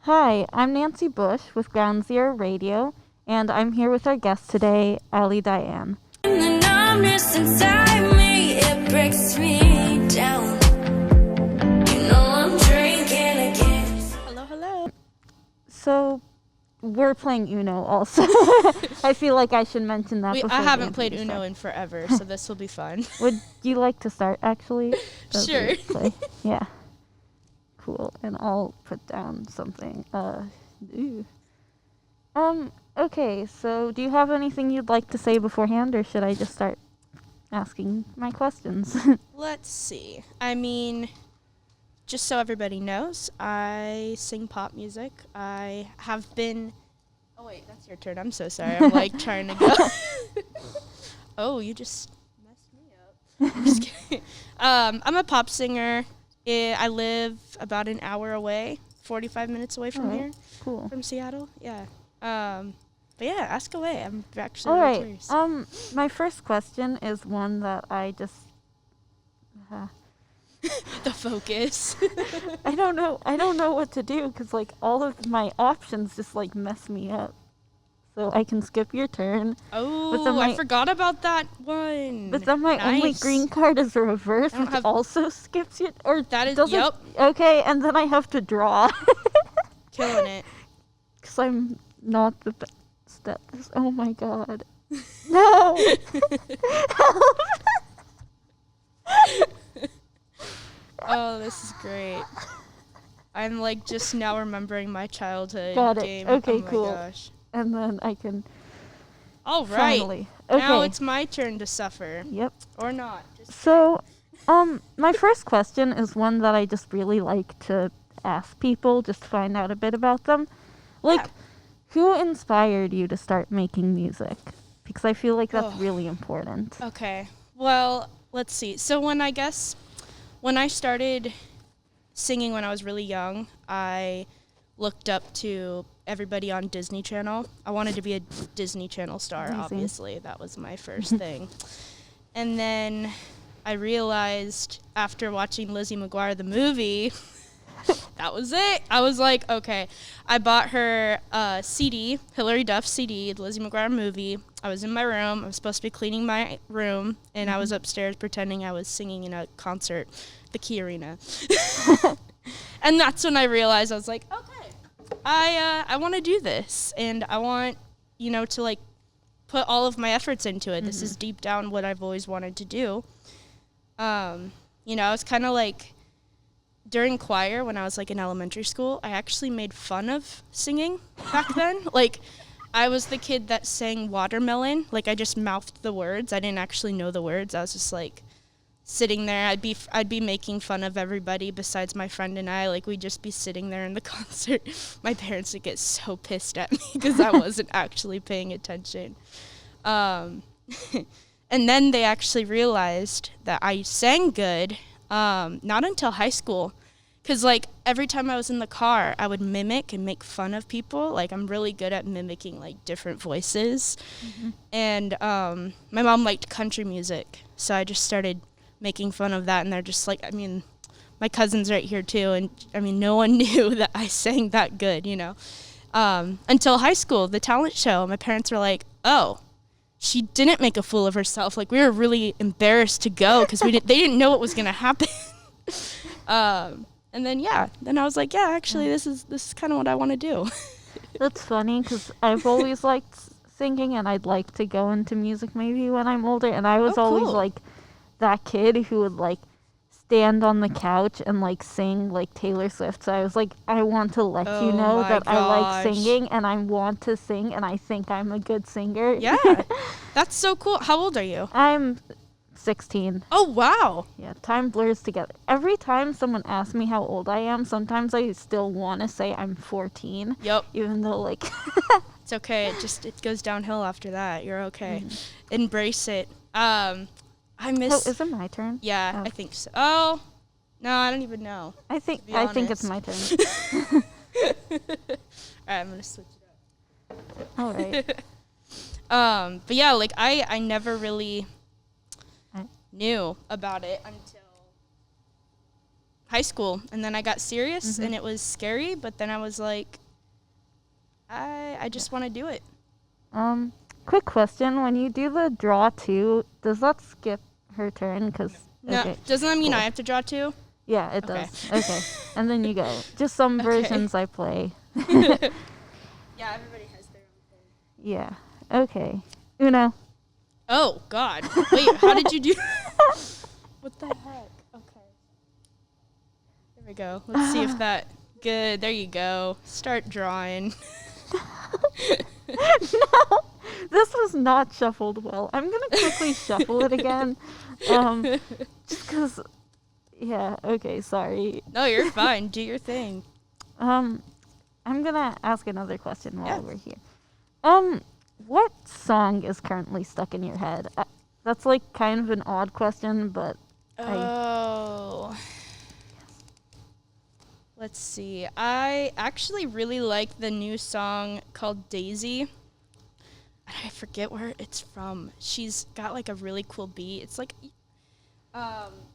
Hi, I'm Nancy Busch with Ground Zero Radio, and I'm here with our guest today, Ali Diane. And the numbness inside me, it breaks me down. You know I'm drinking again. Hello, hello. So, we're playing Uno also. I feel like I should mention that before I haven't we played introduce Uno her. in forever, so this will be fun. Would you like to start, actually? Sure. Yeah. Cool. And I'll put down something. Okay, so do you have anything you'd like to say beforehand, or should I just start asking my questions? Let's see. I mean, just so everybody knows, I sing pop music. I have been... Oh, wait, that's your turn. I'm so sorry. I'm, trying to go. Oh, you just messed me up. I'm just kidding. I'm a pop singer. I live about an hour away, 45 minutes away from here. Cool. From Seattle. Yeah. But yeah, ask away. I'm actually All really right. curious. My first question is one that I just... The focus. I don't know what to do, because, all of my options just, mess me up. So I can skip your turn. Oh, I forgot about that one. But then my only green card is a reverse, which also skips it. Or that is, doesn't. yep. Okay, and then I have to draw. Killing it. Because I'm not the best at this. Oh my god. No! Oh, this is great. I'm just now remembering my childhood Got it. game. Okay, oh my cool. Gosh. And then I can... All right. Finally. Okay. Now it's my turn to suffer. Yep. Or not. So, my first question is one that I just really like to ask people, just to find out a bit about them. Who inspired you to start making music? Because I feel like that's really important. Okay. Well, let's see. So when I started singing when I was really young, I looked up to everybody on Disney Channel. I wanted to be a Disney Channel star, Amazing. obviously. That was my first thing. And then I realized after watching Lizzie McGuire the movie, that was it. I was like, okay. I bought her CD, Hilary Duff CD, the Lizzie McGuire movie. I was in my room. I was supposed to be cleaning my room, and I was upstairs pretending I was singing in a concert, the Key Arena. And that's when I realized, I was like, okay, I want to do this, and I want, to, put all of my efforts into it. Mm-hmm. This is deep down what I've always wanted to do. I was kind of during choir, when I was in elementary school, I actually made fun of singing back then. I was the kid that sang Watermelon. I just mouthed the words. I didn't actually know the words. I was just sitting there. I'd be making fun of everybody besides my friend and I. We'd just be sitting there in the concert. My parents would get so pissed at me because I wasn't actually paying attention. And then they actually realized that I sang good, not until high school. Because, every time I was in the car, I would mimic and make fun of people. I'm really good at mimicking, different voices. Mm-hmm. And my mom liked country music, so I just started making fun of that. And they're just my cousin's right here, too. And, no one knew that I sang that good, until high school, the talent show. My parents were like, oh, she didn't make a fool of herself. We were really embarrassed to go because they didn't know what was going to happen. And then I was like, yeah, actually, this is kind of what I want to do. That's funny, because I've always liked singing, and I'd like to go into music maybe when I'm older. And I was always that kid who would stand on the couch and sing Taylor Swift. So I was like, I want to let you know that I like singing, and I want to sing, and I think I'm a good singer. Yeah, that's so cool. How old are you? I'm 16. Oh, wow. Yeah, time blurs together. Every time someone asks me how old I am, sometimes I still want to say I'm 14. Yep. Even though, It's okay. It goes downhill after that. You're okay. Mm-hmm. Embrace it. I miss... Oh, is it my turn? Yeah, oh. I think so. Oh, no, I don't even know. I think it's my turn. All right, I'm going to switch it up. All right. But yeah, I never really... knew about it until high school, and then I got serious, and it was scary, but then I was like, I just want to do it. Quick question: when you do the draw 2, does that skip her turn? No, okay, doesn't that mean cool. I have to draw 2? Yeah, it Okay. does. Okay, and then you go. Just some versions I play. Yeah, everybody has their own thing. Yeah. Okay. Uno. Oh, God. Wait, how did you do What the heck? Okay. There we go. Let's see if that... Good. There you go. Start drawing. No, this was not shuffled well. I'm going to quickly shuffle it again. Just because... Yeah, okay, sorry. No, you're fine. Do your thing. I'm going to ask another question while we're here. What song is currently stuck in your head? That's like kind of an odd question, but let's see. I actually really like the new song called Daisy. I forget where it's from. She's got like a really cool beat. It's like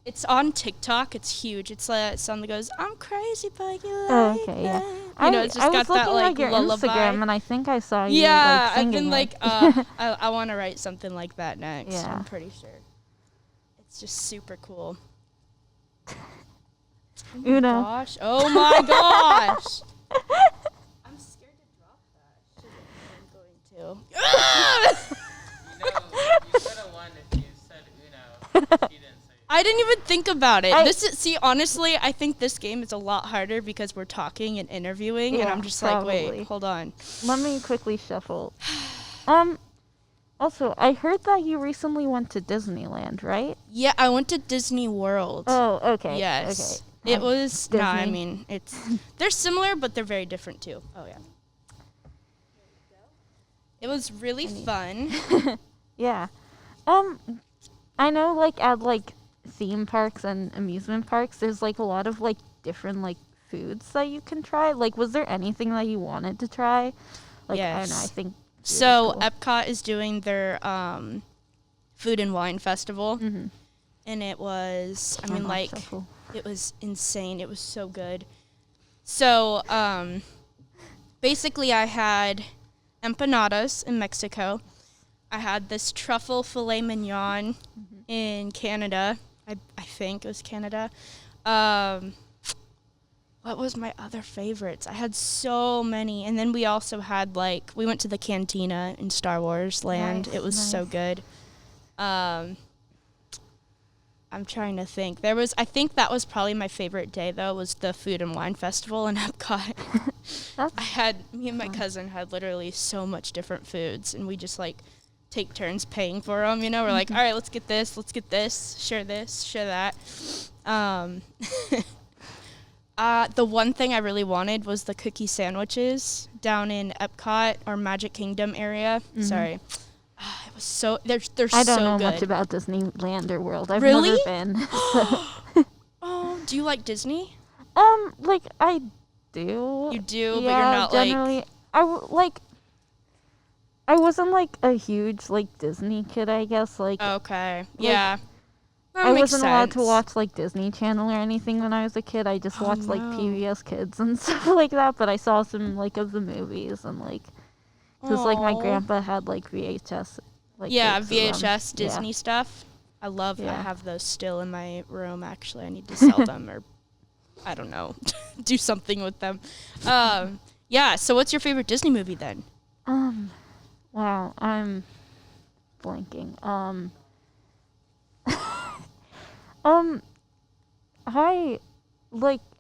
it's on TikTok. It's huge. It's a song that goes, "I'm crazy, but you like okay, yeah. You know, it's just got that like your lullaby. Instagram, and I think I saw you. Yeah, like, I've been singing like, it. I want to write something like that next. Yeah. I'm pretty sure. It's just super cool. Uno. Gosh. Oh my gosh. I'm scared to drop that. Shit, I'm going to. You could have won if you said Uno. She didn't say I didn't even think about it. Honestly, I think this game is a lot harder because we're talking and interviewing, and I'm just probably. like, wait, hold on. Let me quickly shuffle. Also, I heard that you recently went to Disneyland, right? Yeah, I went to Disney World. Oh, okay. Yes. Okay. It was, no, I Disney. mean, they're similar, but they're very different too. Oh, yeah. It was really fun. Yeah. I know, like, at, like, theme parks and amusement parks, there's, like, a lot of, like, different, like, foods that you can try. Like, was there anything that you wanted to try? Like, I don't know, I think... So, cool. Epcot is doing their food and wine festival. Mm-hmm. And it was, I mean, like, it was insane. It was so good. So, basically, I had empanadas in Mexico. I had this truffle filet mignon in Canada. I think it was Canada. What was my other favorites? I had so many. And then we also had, like, we went to the cantina in Star Wars Land. Nice, It was so good. I'm trying to think. I think that was probably my favorite day, though, was the Food and Wine Festival in Epcot. Me and my cousin had literally so much different foods, and we just, like, take turns paying for them, you know? We're like, all right, let's get this, share that. The one thing I really wanted was the cookie sandwiches down in Epcot or Magic Kingdom area. Sorry. It was so, they're so good. I don't know much about Disneyland or World. I've Really? never been. So. Oh, do you like Disney? Like, I do. You do, but yeah, you're not generally, I wasn't, like, a huge, like, Disney kid, I guess. Like, Okay. Yeah. That I makes wasn't allowed to sense. watch, like, Disney Channel or anything when I was a kid. I just watched, like, no. PBS Kids and stuff like that. But I saw some, like, of the movies and, like, because, like, my Aw. grandpa had, like, VHS. Like, Yeah, tapes of them. VHS Disney Yeah. stuff. I Yeah. have those still in my room, actually. I need to sell them or, I don't know, do something with them. Yeah, so what's your favorite Disney movie then? Wow, I'm blanking.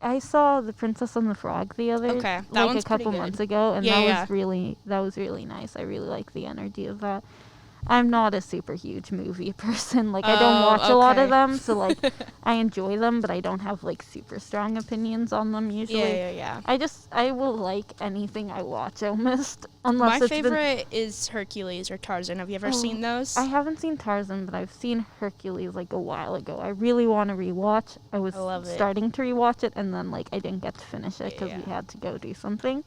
I saw The Princess and the Frog the other, Okay, that like, one's a couple pretty good. months ago, and Yeah, that was really nice. I really like the energy of that. I'm not a super huge movie person. Like, I don't watch a lot of okay. them, so, like, I enjoy them, but I don't have, like, super strong opinions on them usually. Yeah. I will like anything I watch almost, unless My it's favorite is Hercules or Tarzan. Have you ever seen those? I haven't seen Tarzan, but I've seen Hercules, like, a while ago. I really want to rewatch. I was love it. starting to rewatch it, and then, like, I didn't get to finish it because Yeah. we had to go do something.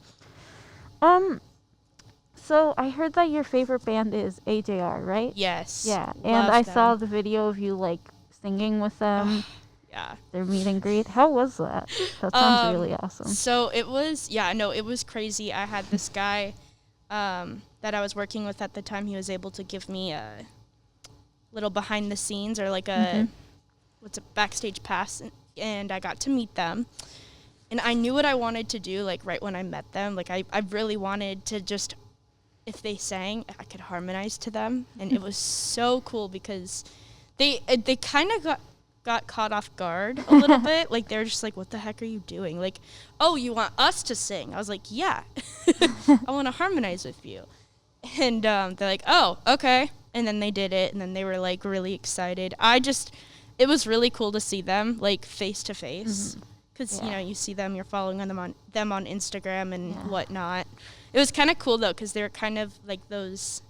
So I heard that your favorite band is AJR, right? Yes. Yeah, and Love I them. saw the video of you, like, singing with them. their meet and greet. How was that? That sounds really awesome. So it was, it was crazy. I had this guy that I was working with at the time. He was able to give me a little behind the scenes or like a backstage pass, and I got to meet them. And I knew what I wanted to do, like, right when I met them. Like, I really wanted to just, if they sang, I could harmonize to them. And it was so cool because they kind of got caught off guard a little bit. Like, they're just like, what the heck are you doing? Like, oh, you want us to sing? I was like, yeah. I want to harmonize with you. And they're like, oh, okay. And then they did it, and then they were, like, really excited. It was really cool to see them, like, face to face. Because, you see them, you're following them on Instagram and whatnot. It was kind of cool, though, because they were kind of like those,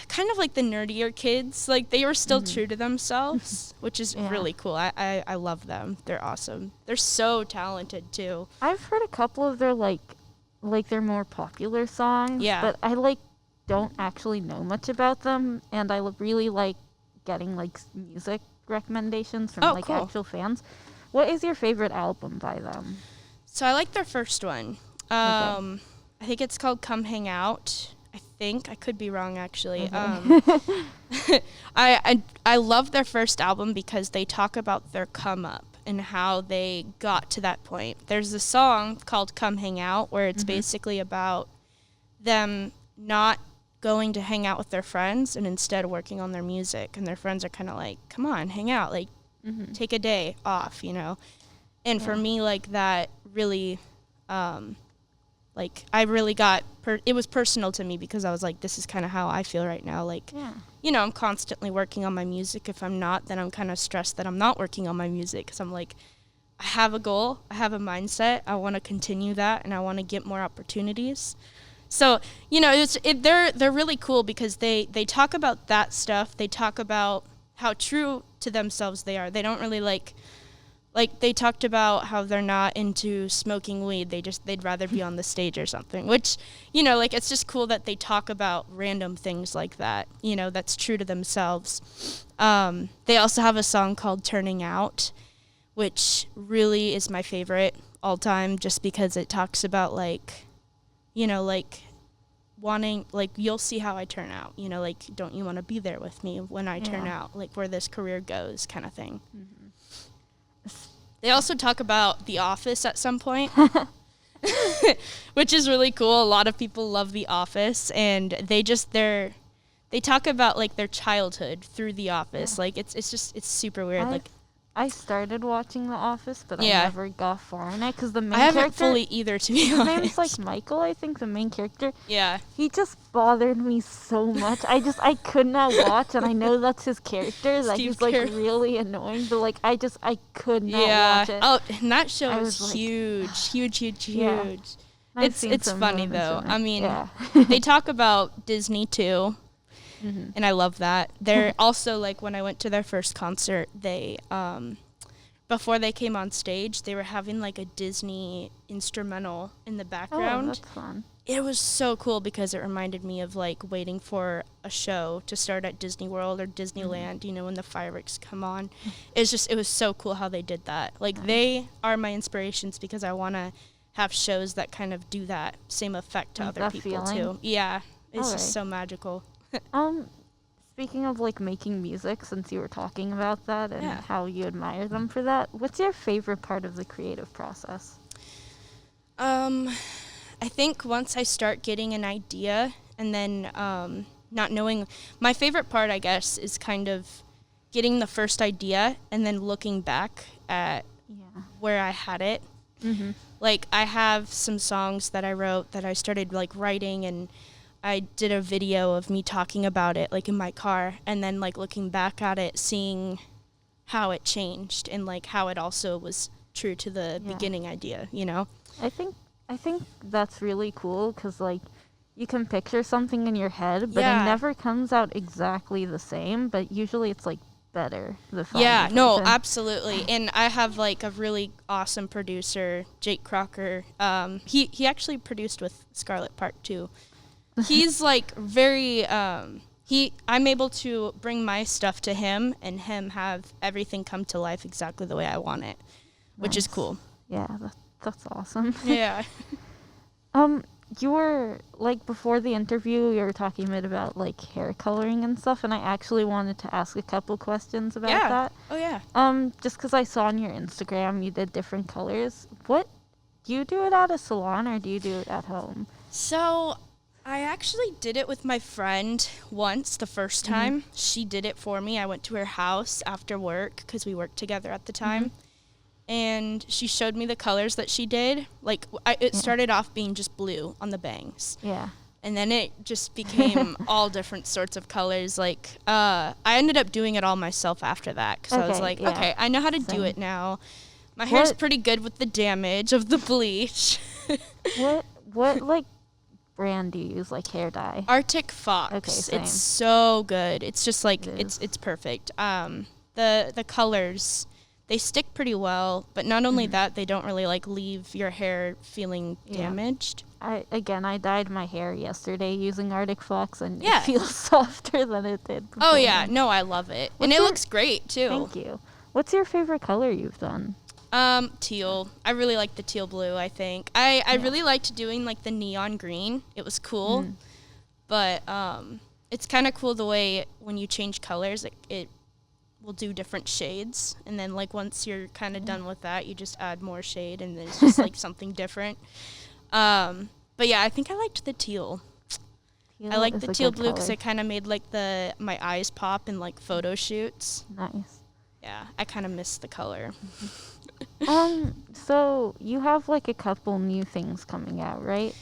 kind of like the nerdier kids. Like, they were still true to themselves, which is really cool. I love them. They're awesome. They're so talented, too. I've heard a couple of their, like their more popular songs. Yeah. But I, don't actually know much about them. And I really like getting, music recommendations from, cool. Actual fans. What is your favorite album by them? So I like their first one. I think it's called Come Hang Out. I could be wrong, actually. Okay. I love their first album because they talk about their come up and how they got to that point. There's a song called Come Hang Out where it's basically about them not going to hang out with their friends and instead working on their music. And their friends are kind of like, come on, hang out. Like, take a day off, And for me, that really, I really got, it was personal to me because I was like, this is kind of how I feel right now. Like, I'm constantly working on my music. If I'm not, then I'm kind of stressed that I'm not working on my music because I'm like, I have a goal, I have a mindset, I want to continue that, and I want to get more opportunities. So, they're really cool because they talk about that stuff. They talk about how true to themselves they are. They don't really like they talked about how they're not into smoking weed. They'd rather be on the stage or something, which, it's just cool that they talk about random things like that, that's true to themselves. They also have a song called Turning Out, which really is my favorite all time just because it talks about wanting, you'll see how I turn out, don't you want to be there with me when I turn out, where this career goes kind of thing. They also talk about The Office at some point, which is really cool. A lot of people love The Office, and they talk about, their childhood through The Office. It's super weird. I started watching The Office, but I never got far in it because the main character... I haven't fully either, to be honest. His name's Michael, I think, the main character. Yeah. He just bothered me so much. I could not watch, and I know that's his character. He's really annoying, but I could not watch it. Oh, and that show is huge. Yeah. It's funny though. I mean, they talk about Disney too. And I love that. They're also, when I went to their first concert, they, before they came on stage, they were having, a Disney instrumental in the background. Oh, that's fun. It was so cool because it reminded me of, waiting for a show to start at Disney World or Disneyland, when the fireworks come on. It was so cool how they did that. They are my inspirations because I want to have shows that kind of do that same effect to other people, too. Yeah. It's just so magical. Speaking of making music, since you were talking about that and how you admire them for that, what's your favorite part of the creative process? I think once I start getting an idea and then not knowing, my favorite part, I guess, is kind of getting the first idea and then looking back at where I had it. I have some songs that I wrote that I started writing, and I did a video of me talking about it, in my car, and then, looking back at it, seeing how it changed and, how it also was true to the beginning idea, I think that's really cool because, you can picture something in your head, but it never comes out exactly the same, but usually it's, better. Absolutely. And I have, a really awesome producer, Jake Crocker. He actually produced with Scarlet Park, too. He's very I'm able to bring my stuff to him and him have everything come to life exactly the way I want it, which is cool. Yeah, that's awesome. Yeah. You were, like, before the interview, you were talking a bit about, like, hair coloring and stuff, and I actually wanted to ask a couple questions about that. Oh, yeah. Just because I saw on your Instagram you did different colors. Do you do it at a salon or do you do it at home? So, I actually did it with my friend once, the first time. She did it for me. I went to her house after work because we worked together at the time. And she showed me the colors that she did. Like, it started off being just blue on the bangs. Yeah. And then it just became all different sorts of colors. Like, I ended up doing it all myself after that. Because I was like, okay, I know how to do it now. My hair's pretty good with the damage of the bleach. What like, brand do you use, like, hair dye? Arctic Fox. Okay, same. It's so good. It's just, like, it's perfect. The colors... They stick pretty well, but not only that, they don't really, like, leave your hair feeling damaged. I dyed my hair yesterday using Arctic Flux, and it feels softer than it did before. Oh, yeah. No, I love it. And it looks great, too. Thank you. What's your favorite color you've done? Teal. I really like the teal blue, I think. I really liked doing, like, the neon green. It was cool. But it's kind of cool the way when you change colors, it will do different shades, and then, like, once you're kind of done with that, you just add more shade, and then it's just like something different. But yeah, I think I liked the teal. I like the teal blue because it kind of made, like, my eyes pop in, like, photo shoots. Nice. Yeah, I kind of miss the color. So you have, like, a couple new things coming out, right?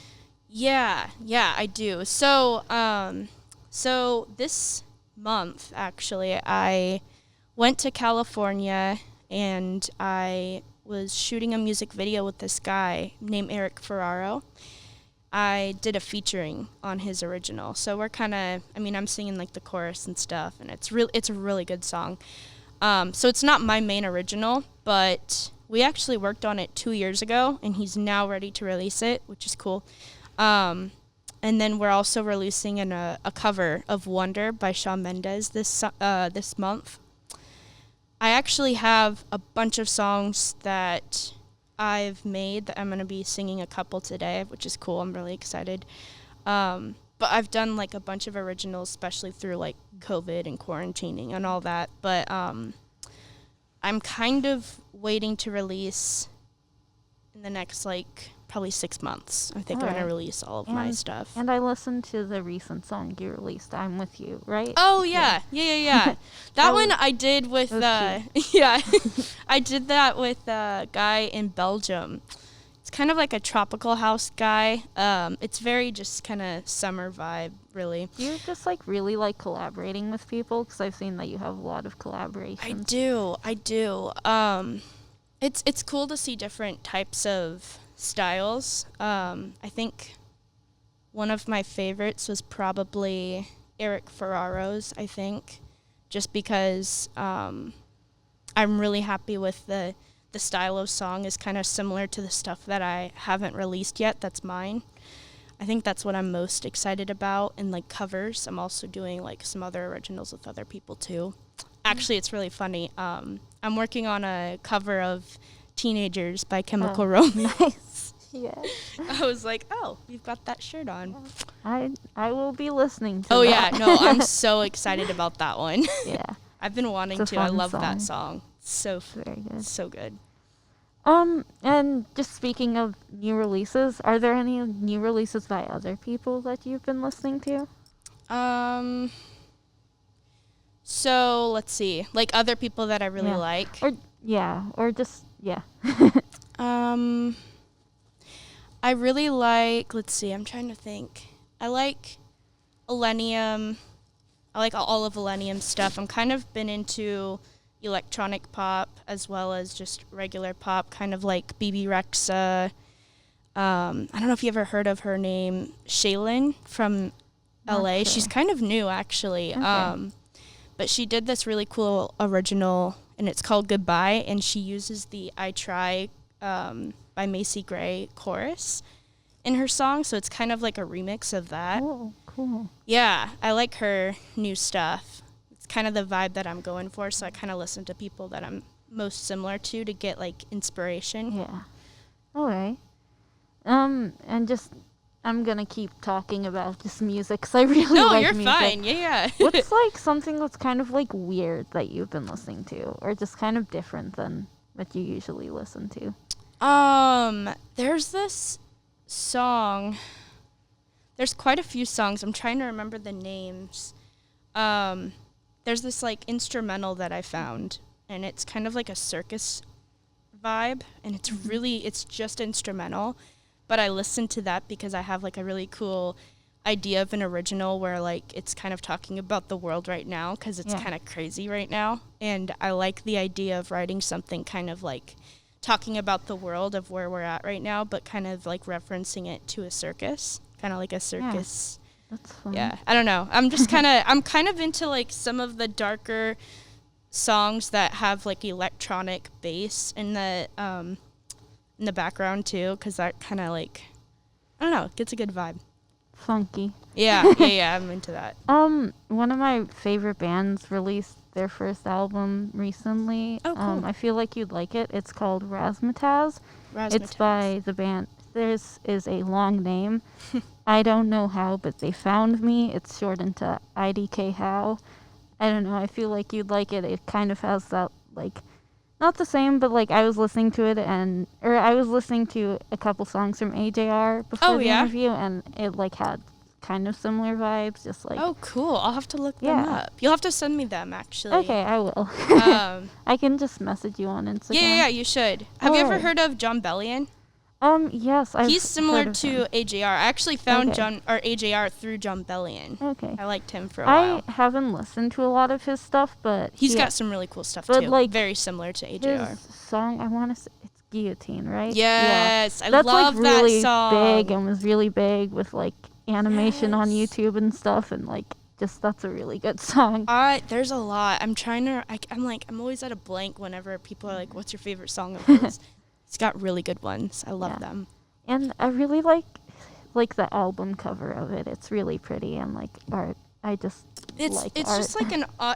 Yeah, I do. So this month, actually, I went to California, and I was shooting a music video with this guy named Eric Ferraro. I did a featuring on his original. So we're kind of, I'm singing, like, the chorus and stuff, and it's a really good song. So it's not my main original, but we actually worked on it 2 years ago, and he's now ready to release it, which is cool. And then we're also releasing a cover of Wonder by Shawn Mendes this month. I actually have a bunch of songs that I've made that I'm going to be singing a couple today, which is cool. I'm really excited. But I've done, like, a bunch of originals, especially through, like, COVID and quarantining and all that. But I'm kind of waiting to release in the next, like, probably 6 months. I think I'm going to release all of my stuff. And I listened to the recent song you released, I'm With You, right? Oh, yeah. That one I did with, I did that with a guy in Belgium. It's kind of like a tropical house guy. It's very just kind of summer vibe, really. Do you just, like, really like collaborating with people? Because I've seen that you have a lot of collaborations. I do. It's cool to see different types of styles. I think one of my favorites was probably Eric Ferraro's, I think, just because I'm really happy with the style of song is kind of similar to the stuff that I haven't released yet that's mine. I think that's what I'm most excited about. And, like, covers, I'm also doing, like, some other originals with other people too. Actually, it's really funny. I'm working on a cover of Teenagers by Chemical Romance. Nice. Yeah. I was like, oh, you've got that shirt on. I will be listening to that. Oh, yeah. No, I'm I'm so excited about that one. Yeah. I've been wanting to. I love that song. So very good. So good. And just speaking of new releases, are there any new releases by other people that you've been listening to? So let's see, like, other people that I really like. I really like, let's see, I'm trying to think. I like Millennium. I like all of Millennium's stuff. I'm kind of been into electronic pop as well as just regular pop, kind of like BB Rexa. I don't know if you ever heard of her name, Shaylin from LA. Sure. She's kind of new, actually. Okay. But she did this really cool original, and it's called Goodbye, and she uses the I Try by Macy Gray chorus. in her song, so it's kind of like a remix of that. Oh, cool. Yeah, I like her new stuff. It's kind of the vibe that I'm going for, so I kind of listen to people that I'm most similar to get like inspiration. Yeah. All right. And just I'm gonna keep talking about just music because I really No, like you're music. fine. Yeah. What's like something that's kind of like weird that you've been listening to, or just kind of different than what you usually listen to? There's this song. There's quite a few songs. I'm trying to remember the names. There's this like instrumental that I found, and it's kind of like a circus vibe, and it's just instrumental. But I listened to that because I have like a really cool idea of an original where like it's kind of talking about the world right now because it's kind of crazy right now. And I like the idea of writing something kind of like talking about the world of where we're at right now, but kind of like referencing it to a circus, kind of like a circus. Yeah, that's fun. Yeah, I don't know. I'm just I'm kind of into like some of the darker songs that have like electronic bass in the background too, because that kind of like, I don't know, gets a good vibe. Funky. Yeah, I'm into that. One of my favorite bands released their first album recently. Oh, cool. I feel like you'd like it. It's called Razzmatazz. It's by the band. This is a long name. I don't know how, but they found me. It's shortened to IDK How. I don't know. I feel like you'd like it. It kind of has that like. Not the same, but like I was listening to it I was listening to a couple songs from AJR before the interview, and it like had kind of similar vibes, just like. Oh, cool! I'll have to look them up. You'll have to send me them actually. Okay, I will. I can just message you on Instagram. Yeah, you should. Have you ever heard of John Bellion? Yes, He's similar heard of to him. AJR. I actually found AJR through John Bellion. Okay. I liked him for a while. I haven't listened to a lot of his stuff, but He's got some really cool stuff but too. like very similar to AJR. His song, I want to say, it's Guillotine, right? Yes, yeah. I love like really that song. Big and was really big with like animation on YouTube and stuff, and like just that's a really good song. There's a lot. I'm trying to. I'm always at a blank whenever people are like, "What's your favorite song of his?" He's got really good ones. I love them. And I really like the album cover of it. It's really pretty, and like art. It's art. Just like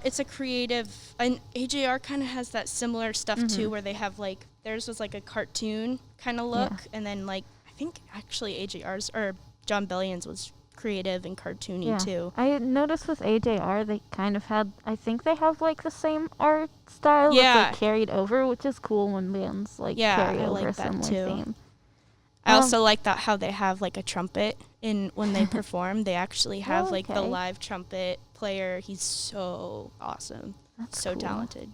it's a creative, and AJR kind of has that similar stuff too, where they have like theirs was like a cartoon kind of look, and then like I think actually AJR's or John Bellion's was creative and cartoony too. I noticed with AJR they kind of had, I think they have like the same art style that's like carried over, which is cool when bands like carry over a similar theme. I also like that how they have like a trumpet when they perform. They actually have like the live trumpet player. He's so awesome. That's so talented.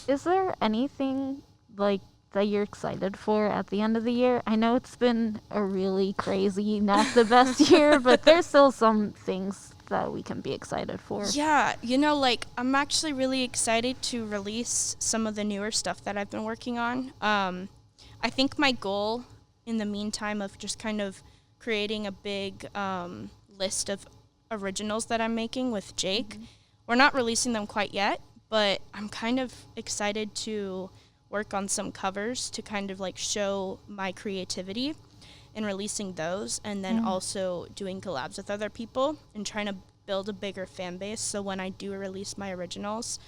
Is there anything like that you're excited for at the end of the year? I know it's been a really crazy, not the best year, but there's still some things that we can be excited for. Yeah, like I'm actually really excited to release some of the newer stuff that I've been working on. I think my goal in the meantime of just kind of creating a big list of originals that I'm making with Jake. We're not releasing them quite yet, but I'm kind of excited to work on some covers to kind of like show my creativity and releasing those, and then also doing collabs with other people and trying to build a bigger fan base, so when I do release my originals,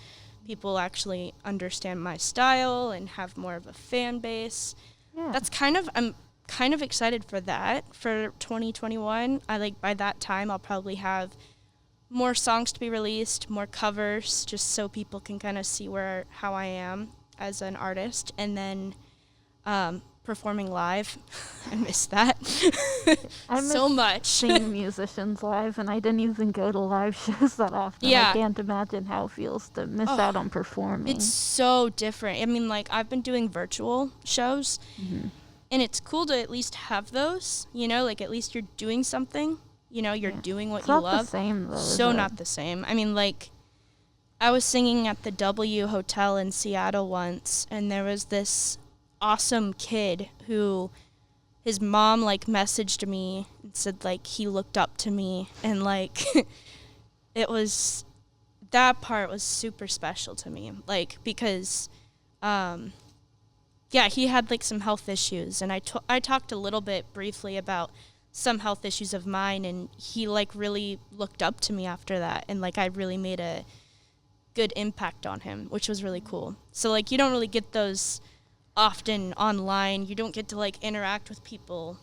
people actually understand my style and have more of a fan base. I'm kind of excited for that for 2021. By that time I'll probably have more songs to be released, more covers, just so people can kind of see how I am as an artist, and then performing live. I miss that so much. Seeing musicians live, and I didn't even go to live shows that often. I can't imagine how it feels to miss out on performing. It's so different. I mean, like I've been doing virtual shows, and it's cool to at least have those. Like at least you're doing something. You're doing what you love. Not the same though. So not the same. I mean, like I was singing at the W Hotel in Seattle once, and there was this awesome kid who his mom like messaged me and said like he looked up to me, and like that part was super special to me, like because yeah, he had like some health issues, and I talked a little bit briefly about some health issues of mine, and he like really looked up to me after that, and like I really made a good impact on him, which was really cool. So like you don't really get those often online. You don't get to like interact with people,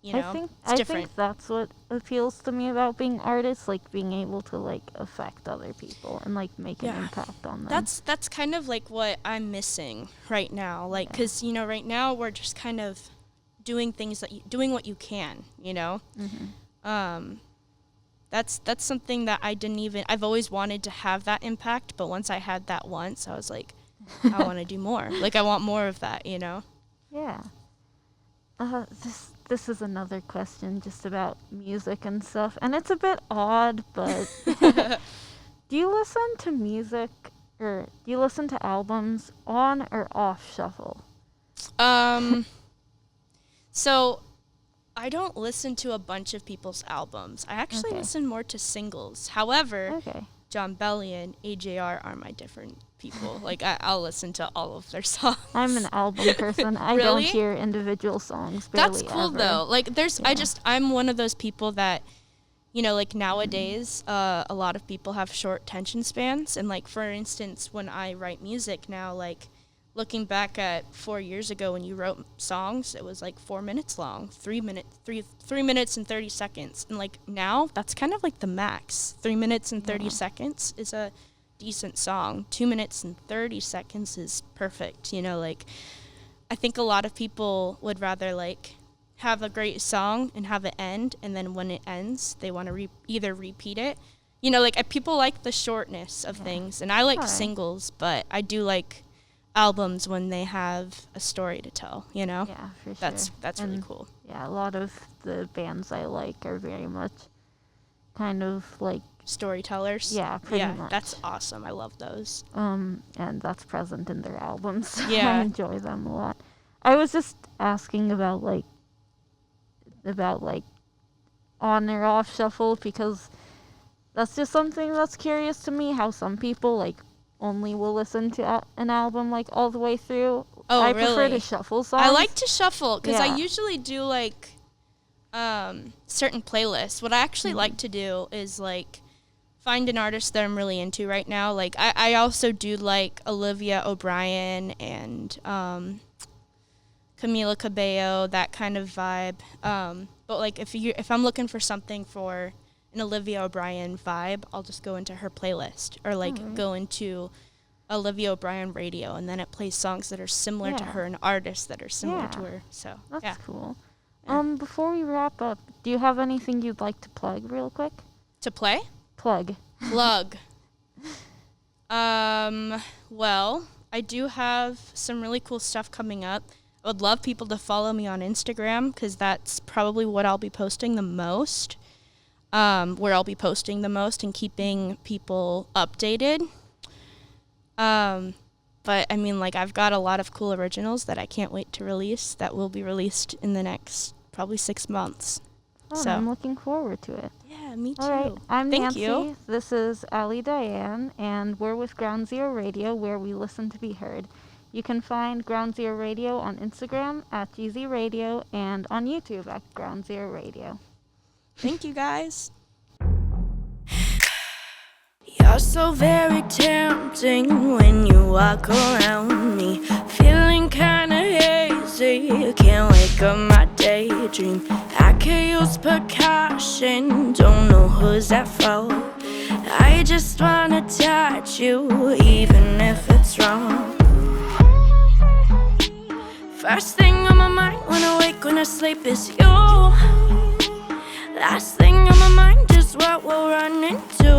you know. I think that's what appeals to me about being artists, like being able to like affect other people and like make an impact on them. That's kind of like what I'm missing right now, like cuz you know right now we're just kind of doing things doing what you can, you know. That's something that I've always wanted to have that impact, but once I had that once, I was like, I want to do more. Like I want more of that, you know. Yeah. This is another question just about music and stuff, and it's a bit odd, but do you listen to music, or do you listen to albums on or off shuffle? So I don't listen to a bunch of people's albums. I actually listen more to singles. However, John Bellion, AJR are my different people. Like I'll listen to all of their songs. I'm an album person. I don't hear individual songs barely. That's cool ever. though. Like I'm one of those people that, you know, like nowadays, a lot of people have short attention spans. And like, for instance, when I write music now, like looking back at 4 years ago when you wrote songs, it was like 4 minutes long, 3 minutes and 30 seconds. And like now that's kind of like the max. 3 minutes and 30 seconds is a decent song. 2 minutes and 30 seconds is perfect. You know, like I think a lot of people would rather like have a great song and have it end, and then when it ends, they want to either repeat it. You know, like people like the shortness of things, and I like singles, but I do like albums when they have a story to tell, you know? Yeah, for sure. That's really cool. Yeah, a lot of the bands I like are very much kind of like storytellers. Yeah, pretty much. That's awesome. I love those. And that's present in their albums. Yeah. I enjoy them a lot. I was just asking about like on or off shuffle, because that's just something that's curious to me, how some people like only will listen to an album like all the way through. Oh, I really? prefer to shuffle songs. I like to shuffle because I usually do like certain playlists. What I actually like to do is like find an artist that I'm really into right now. Like I also do like Olivia O'Brien and Camila Cabello, that kind of vibe. But like if I'm looking for something for an Olivia O'Brien vibe, I'll just go into her playlist, or like go into Olivia O'Brien radio, and then it plays songs that are similar to her and artists that are similar to her. So that's cool. Yeah. Before we wrap up, do you have anything you'd like to plug real quick? To play? Plug. Well, I do have some really cool stuff coming up. I would love people to follow me on Instagram, because that's probably what I'll be posting the most. Where I'll be posting the most and keeping people updated. But I mean, like, I've got a lot of cool originals that I can't wait to release, that will be released in the next probably 6 months. So I'm looking forward to it. Yeah, me too. All right, I'm Thank Nancy. you. This is Ali Diane, and we're with Ground Zero Radio, where we listen to be heard. You can find Ground Zero Radio on Instagram at GZ Radio and on YouTube at Ground Zero Radio. Thank you, guys. You're so very tempting when you walk around me, feeling kinda hazy, can't wake up my daydream. I could use precaution, don't know who's at fault. I just wanna touch you, even if it's wrong. First thing on my mind when I wake, when I sleep is you. Last thing on my mind is what we'll run into.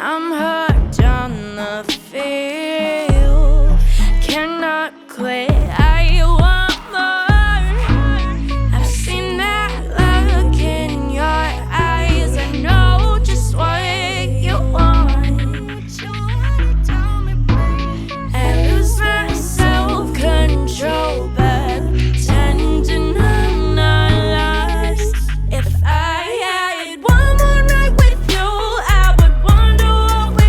I'm hooked on the feel, cannot quit, I want more. I've seen that look in your eyes, I know just what you want. I lose my self-control, but pretending I'm not lost. If I had one more night with you, I would wonder what we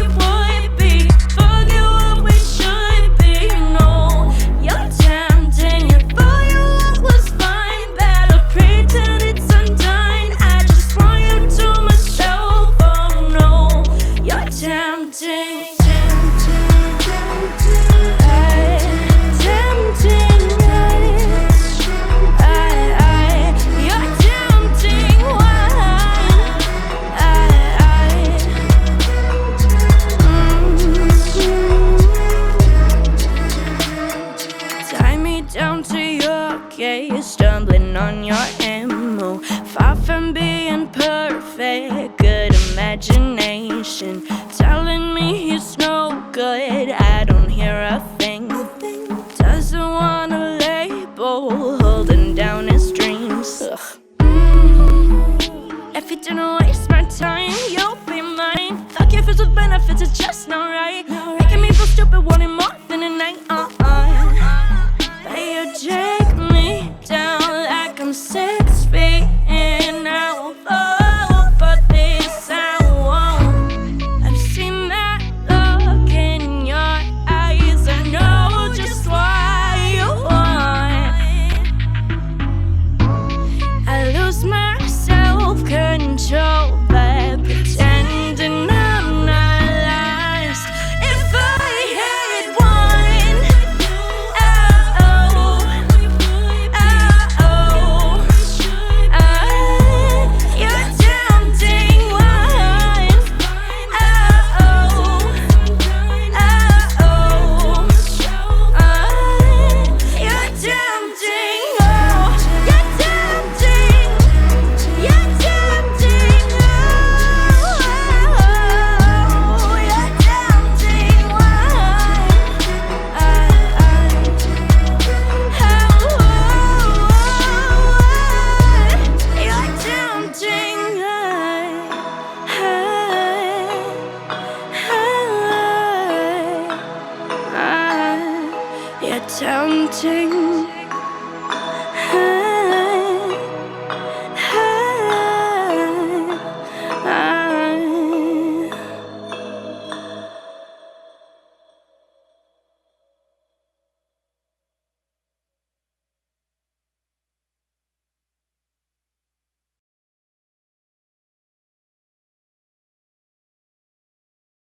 you're stumbling on your ammo. Far from being perfect, good imagination telling me it's no good. I don't hear a thing. Doesn't want a label holding down his dreams. If you didn't waste my time, you'll be mine. Fuck your friends with benefits, it's just not right. Making me feel stupid, wanting more than a night. But you drag me down like I'm sick.